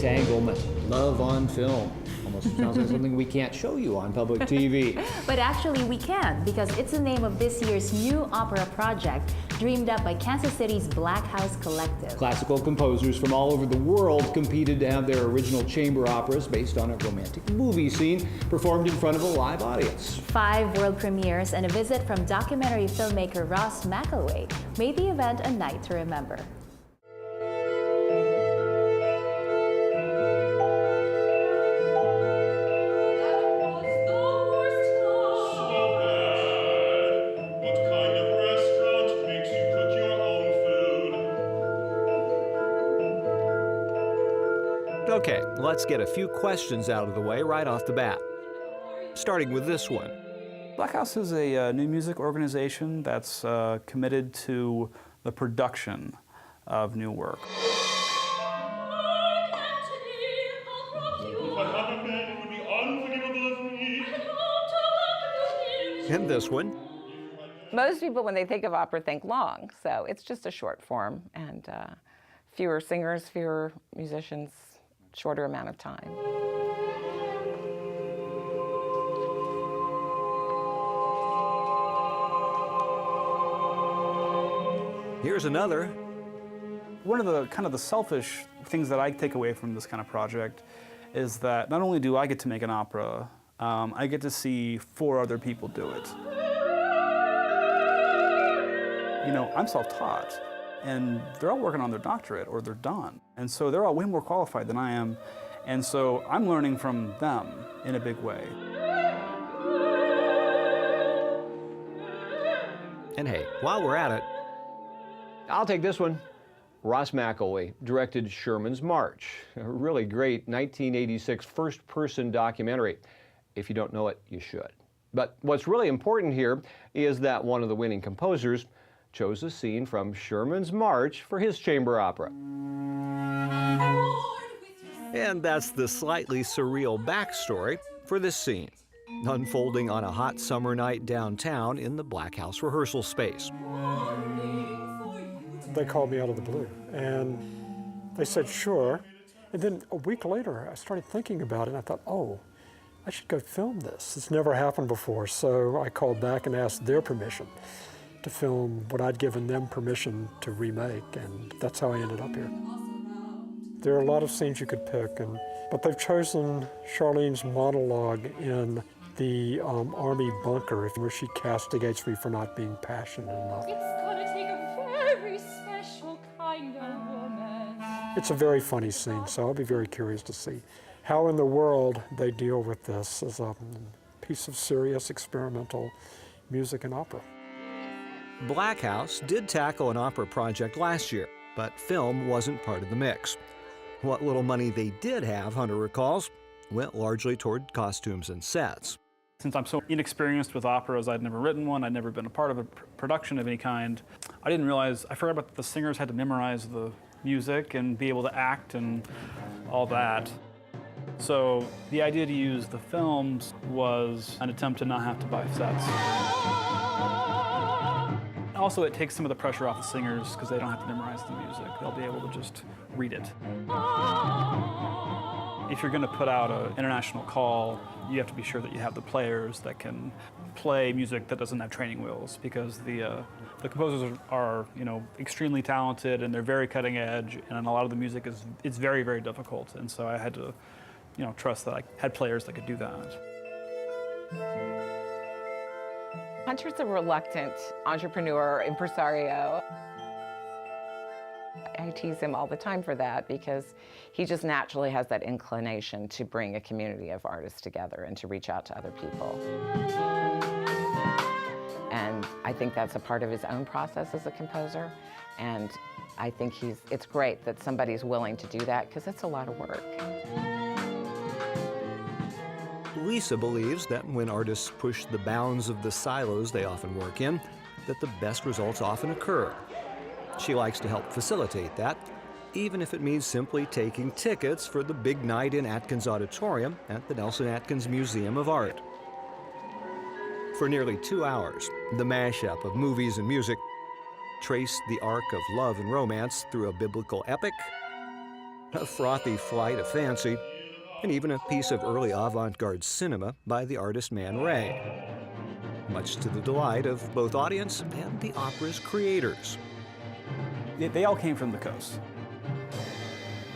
entanglement, love on film. Almost sounds like something we can't show you on public TV. But actually we can, because it's the name of this year's new opera project, dreamed up by Kansas City's Black House Collective. Classical composers from all over the world competed to have their original chamber operas based on a romantic movie scene performed in front of a live audience. 5 world premieres and a visit from documentary filmmaker Ross McElway made the event a night to remember. Okay, let's get a few questions out of the way right off the bat. Starting with this one. Black House is a new music organization that's committed to the production of new work. And this one. Most people, when they think of opera, think long, so it's just a short form, and fewer singers, fewer musicians, shorter amount of time. Here's another. One of the kind of the selfish things that I take away from this kind of project is that not only do I get to make an opera, I get to see 4 other people do it. You know, I'm self-taught, and they're all working on their doctorate or they're done. And so they're all way more qualified than I am. And so I'm learning from them in a big way. And hey, while we're at it, I'll take this one. Ross McElway directed Sherman's March, a really great 1986 first-person documentary. If you don't know it, you should. But what's really important here is that one of the winning composers chose a scene from Sherman's March for his chamber opera. and that's the slightly surreal backstory for this scene, unfolding on a hot summer night downtown in the Black House rehearsal space. They called me out of the blue, and they said, sure. And then a week later, I started thinking about it, and I thought, oh, I should go film this. It's never happened before, so I called back and asked their permission to film what I'd given them permission to remake, and that's how I ended up here. There are a lot of scenes you could pick, but they've chosen Charlene's monologue in the Army bunker, where she castigates me for not being passionate enough. It's gonna take a very special kind of woman. It's a very funny scene, so I'll be very curious to see how in the world they deal with this as a piece of serious experimental music and opera. Black House did tackle an opera project last year, but film wasn't part of the mix. What little money they did have, Hunter recalls, went largely toward costumes and sets. Since I'm so inexperienced with operas, I'd never written one, I'd never been a part of a production of any kind, I didn't realize, I forgot about the singers had to memorize the music and be able to act and all that. So the idea to use the films was an attempt to not have to buy sets. Also, it takes some of the pressure off the singers because they don't have to memorize the music. They'll be able to just read it. If you're going to put out an international call, you have to be sure that you have the players that can play music that doesn't have training wheels, because the composers are, extremely talented and they're very cutting edge, and a lot of the music is very, very difficult. And so I had to, trust that I had players that could do that. Hunter's a reluctant entrepreneur, impresario. I tease him all the time for that because he just naturally has that inclination to bring a community of artists together and to reach out to other people. And I think that's a part of his own process as a composer. And I think it's great that somebody's willing to do that because it's a lot of work. Lisa believes that when artists push the bounds of the silos they often work in, that the best results often occur. She likes to help facilitate that, even if it means simply taking tickets for the big night in Atkins Auditorium at the Nelson Atkins Museum of Art. For nearly 2 hours, the mashup of movies and music traced the arc of love and romance through a biblical epic a frothy flight of fancy, and even a piece of early avant-garde cinema by the artist Man Ray, much to the delight of both audience and the opera's creators. They all came from the coast.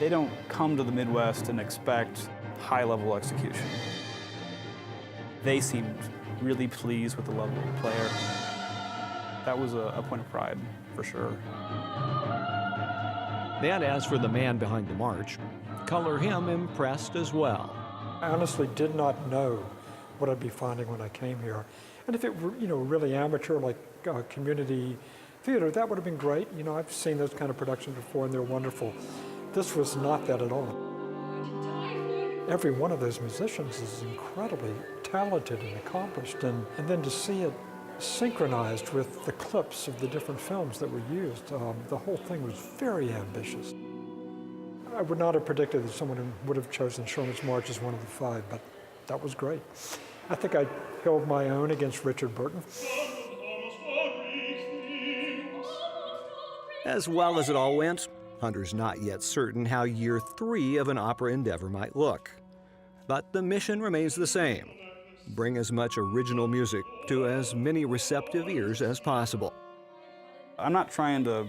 They don't come to the Midwest and expect high-level execution. They seemed really pleased with the level of player. That was a point of pride, for sure. And as for the man behind the march, color him impressed as well. I honestly did not know what I'd be finding when I came here. And if it were, really amateur, like community theater, that would have been great. I've seen those kind of productions before, and they're wonderful. This was not that at all. Every one of those musicians is incredibly talented and accomplished, and then to see it synchronized with the clips of the different films that were used, the whole thing was very ambitious. I would not have predicted that someone would have chosen Sherman's March as one of the five, but that was great. I think I held my own against Richard Burton. As well as it all went, Hunter's not yet certain how year 3 of an opera endeavor might look. But the mission remains the same: bring as much original music to as many receptive ears as possible. I'm not trying to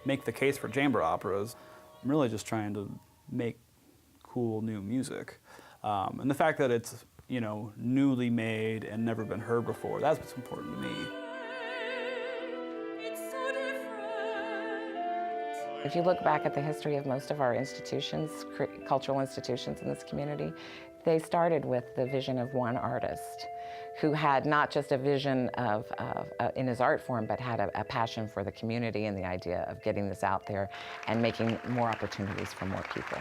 make the case for chamber operas. I'm really just trying to make cool new music. And the fact that it's, newly made and never been heard before, that's what's important to me. If you look back at the history of most of our institutions, cultural institutions in this community, they started with the vision of one artist who had not just a vision in his art form, but had a passion for the community and the idea of getting this out there and making more opportunities for more people.